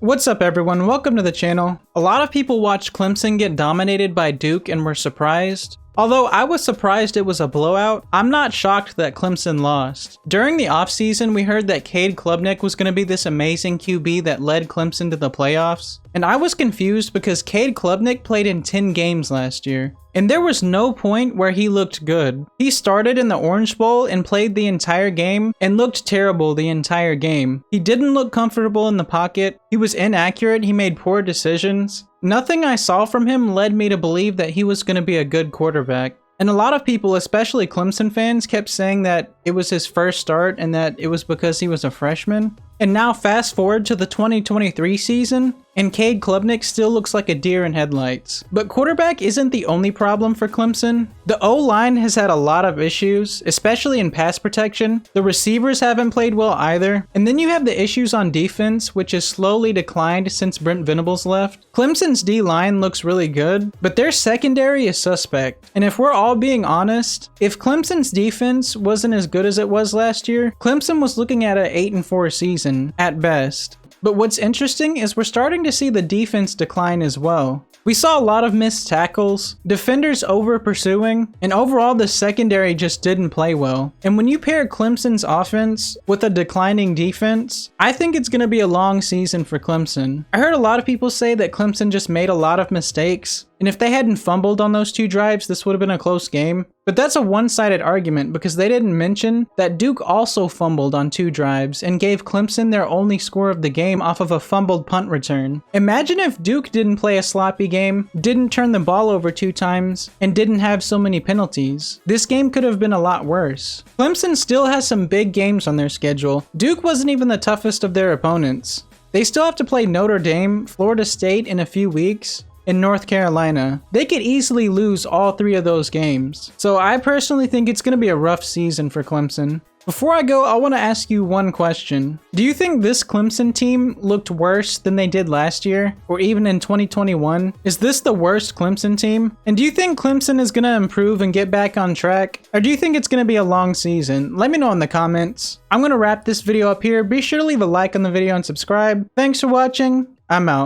What's up everyone, welcome to the channel. A lot of people watched Clemson get dominated by Duke and were surprised. Although I was surprised it was a blowout, I'm not shocked that Clemson lost. During the offseason, we heard that Cade Klubnik was going to be this amazing QB that led Clemson to the playoffs. And I was confused because Cade Klubnik played in 10 games last year. And there was no point where he looked good. He started in the Orange Bowl and played the entire game and looked terrible the entire game. He didn't look comfortable in the pocket. He was inaccurate. He made poor decisions. Nothing I saw from him led me to believe that he was going to be a good quarterback. And a lot of people, especially Clemson fans, kept saying that it was his first start and that it was because he was a freshman. And now fast forward to the 2023 season, and Cade Klubnik still looks like a deer in headlights. But quarterback isn't the only problem for Clemson. The O-line has had a lot of issues, especially in pass protection. The receivers haven't played well either. And then you have the issues on defense, which has slowly declined since Brent Venables left. Clemson's D-line looks really good, but their secondary is suspect. And if we're all being honest, if Clemson's defense wasn't as good as it was last year, Clemson was looking at an 8-4 season at best. But what's interesting is we're starting to see the defense decline as well. We saw a lot of missed tackles, defenders over pursuing, and overall the secondary just didn't play well. And when you pair Clemson's offense with a declining defense, I think it's going to be a long season for Clemson. I heard a lot of people say that Clemson just made a lot of mistakes, and if they hadn't fumbled on those 2 drives, this would have been a close game. But that's a one-sided argument because they didn't mention that Duke also fumbled on 2 drives and gave Clemson their only score of the game off of a fumbled punt return. Imagine if Duke didn't play a sloppy game, didn't turn the ball over 2 times, and didn't have so many penalties. This game could have been a lot worse. Clemson still has some big games on their schedule. Duke wasn't even the toughest of their opponents. They still have to play Notre Dame, Florida State in a few weeks, in North Carolina. They could easily lose all 3 of those games. So I personally think it's going to be a rough season for Clemson. Before I go, I want to ask you one question. Do you think this Clemson team looked worse than they did last year? Or even in 2021? Is this the worst Clemson team? And do you think Clemson is going to improve and get back on track? Or do you think it's going to be a long season? Let me know in the comments. I'm going to wrap this video up here. Be sure to leave a like on the video and subscribe. Thanks for watching. I'm out.